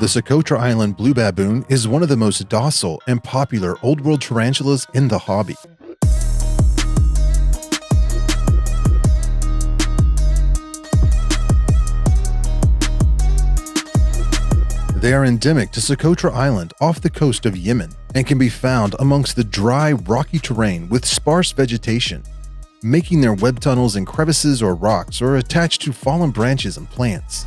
The Socotra Island blue baboon is one of the most docile and popular Old World tarantulas in the hobby. They are endemic to Socotra Island off the coast of Yemen and can be found amongst the dry, rocky terrain with sparse vegetation, making their web tunnels in crevices or rocks or attached to fallen branches and plants.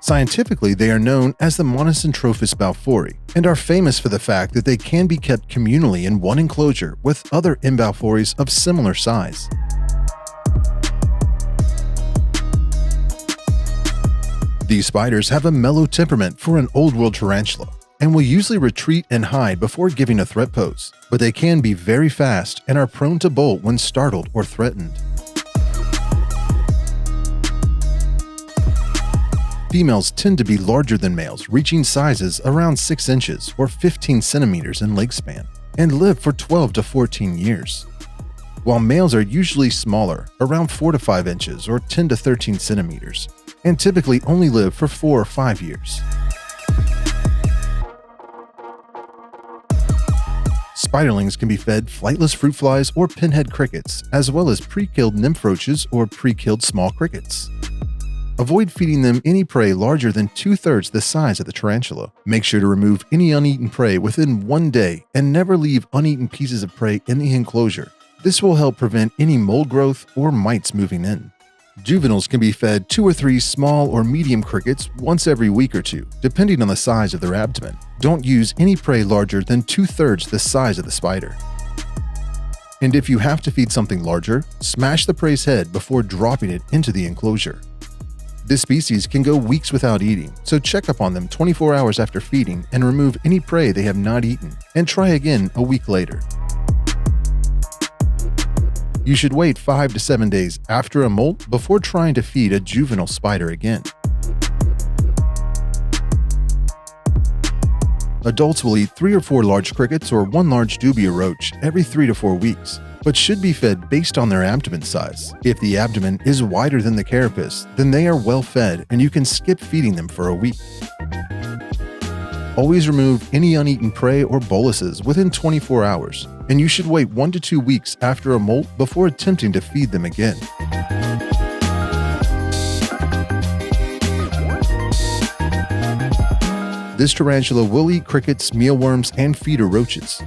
Scientifically, they are known as the Monocentropus balfouri and are famous for the fact that they can be kept communally in one enclosure with other M. balfouris of similar size. These spiders have a mellow temperament for an Old World tarantula and will usually retreat and hide before giving a threat pose, but they can be very fast and are prone to bolt when startled or threatened. Females tend to be larger than males, reaching sizes around 6 inches or 15 centimeters in leg span, and live for 12 to 14 years, while males are usually smaller, around 4 to 5 inches or 10 to 13 centimeters, and typically only live for 4 or 5 years. Spiderlings can be fed flightless fruit flies or pinhead crickets, as well as pre-killed nymph roaches or pre-killed small crickets. Avoid feeding them any prey larger than 2/3 the size of the tarantula. Make sure to remove any uneaten prey within 1 day and never leave uneaten pieces of prey in the enclosure. This will help prevent any mold growth or mites moving in. Juveniles can be fed 2 or 3 small or medium crickets once every week or two, depending on the size of their abdomen. Don't use any prey larger than 2/3 the size of the spider. And if you have to feed something larger, smash the prey's head before dropping it into the enclosure. This species can go weeks without eating, so check up on them 24 hours after feeding and remove any prey they have not eaten, and try again a week later. You should wait 5 to 7 days after a molt before trying to feed a juvenile spider again. Adults will eat 3 or 4 large crickets or 1 large dubia roach every 3 to 4 weeks, but should be fed based on their abdomen size. If the abdomen is wider than the carapace, then they are well fed and you can skip feeding them for a week. Always remove any uneaten prey or boluses within 24 hours, and you should wait 1 to 2 weeks after a molt before attempting to feed them again. This tarantula will eat crickets, mealworms, and feeder roaches.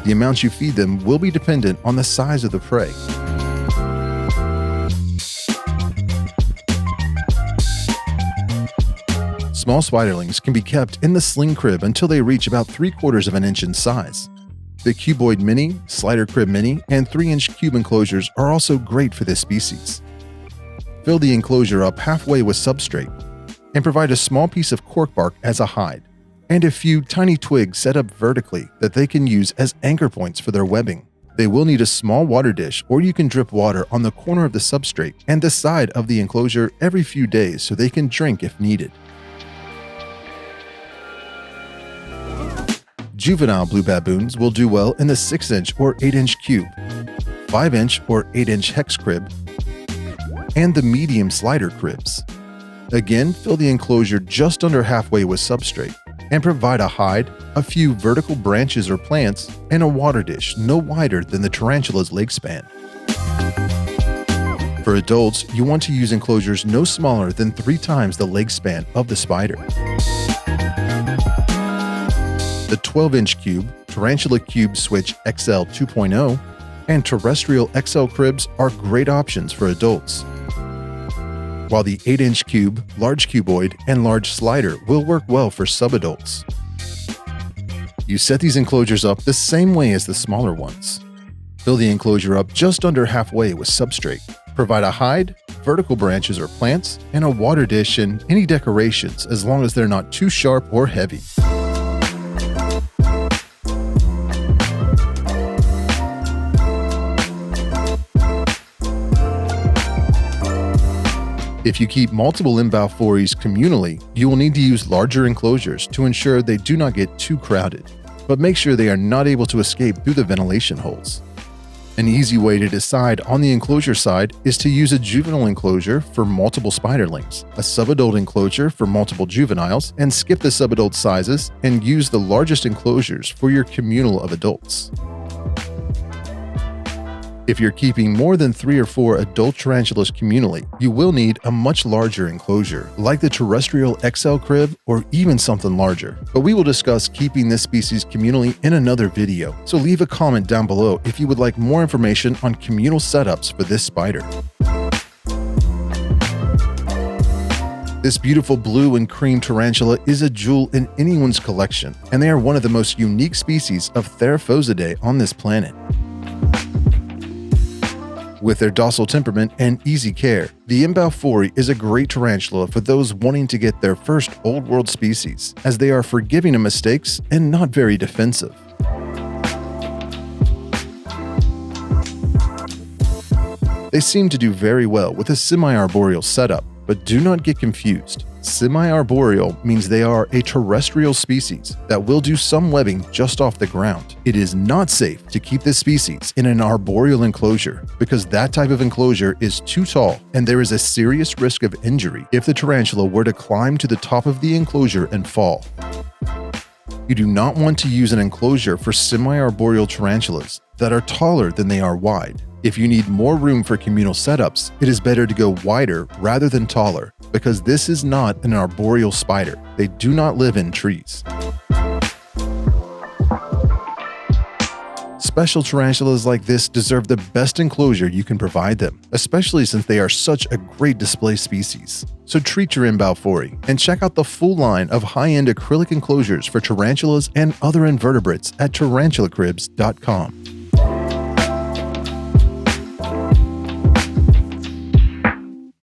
The amount you feed them will be dependent on the size of the prey. Small spiderlings can be kept in the sling crib until they reach about 3/4 of an inch in size. The cuboid mini, slider crib mini, and 3-inch cube enclosures are also great for this species. Fill the enclosure up halfway with substrate and provide a small piece of cork bark as a hide, and a few tiny twigs set up vertically that they can use as anchor points for their webbing. They will need a small water dish, or you can drip water on the corner of the substrate and the side of the enclosure every few days so they can drink if needed. Juvenile blue baboons will do well in the 6-inch or 8-inch cube, 5-inch or 8-inch hex crib, and the medium slider cribs. Again, fill the enclosure just under halfway with substrate and provide a hide, a few vertical branches or plants, and a water dish no wider than the tarantula's leg span. For adults, you want to use enclosures no smaller than 3 times the leg span of the spider. The 12-inch cube, Tarantula Cube Switch XL 2.0, and Terrestrial XL cribs are great options for adults, while the 8-inch cube, large cuboid, and large slider will work well for subadults. You set these enclosures up the same way as the smaller ones. Fill the enclosure up just under halfway with substrate. Provide a hide, vertical branches or plants, and a water dish and any decorations as long as they're not too sharp or heavy. If you keep multiple M. balfouris communally, you will need to use larger enclosures to ensure they do not get too crowded, but make sure they are not able to escape through the ventilation holes. An easy way to decide on the enclosure side is to use a juvenile enclosure for multiple spiderlings, a subadult enclosure for multiple juveniles, and skip the subadult sizes and use the largest enclosures for your communal of adults. If you're keeping more than 3 or 4 adult tarantulas communally, you will need a much larger enclosure, like the terrestrial XL crib or even something larger. But we will discuss keeping this species communally in another video, so leave a comment down below if you would like more information on communal setups for this spider. This beautiful blue and cream tarantula is a jewel in anyone's collection, and they are one of the most unique species of Theraphosidae on this planet. With their docile temperament and easy care, the balfouri is a great tarantula for those wanting to get their first Old World species, as they are forgiving of mistakes and not very defensive. They seem to do very well with a semi-arboreal setup, but do not get confused. Semi-arboreal means they are a terrestrial species that will do some webbing just off the ground. It is not safe to keep this species in an arboreal enclosure because that type of enclosure is too tall and there is a serious risk of injury if the tarantula were to climb to the top of the enclosure and fall. You do not want to use an enclosure for semi-arboreal tarantulas that are taller than they are wide. If you need more room for communal setups, it is better to go wider rather than taller, because this is not an arboreal spider. They do not live in trees. Special tarantulas like this deserve the best enclosure you can provide them, especially since they are such a great display species. So treat your balfouri and check out the full line of high-end acrylic enclosures for tarantulas and other invertebrates at tarantulacribs.com.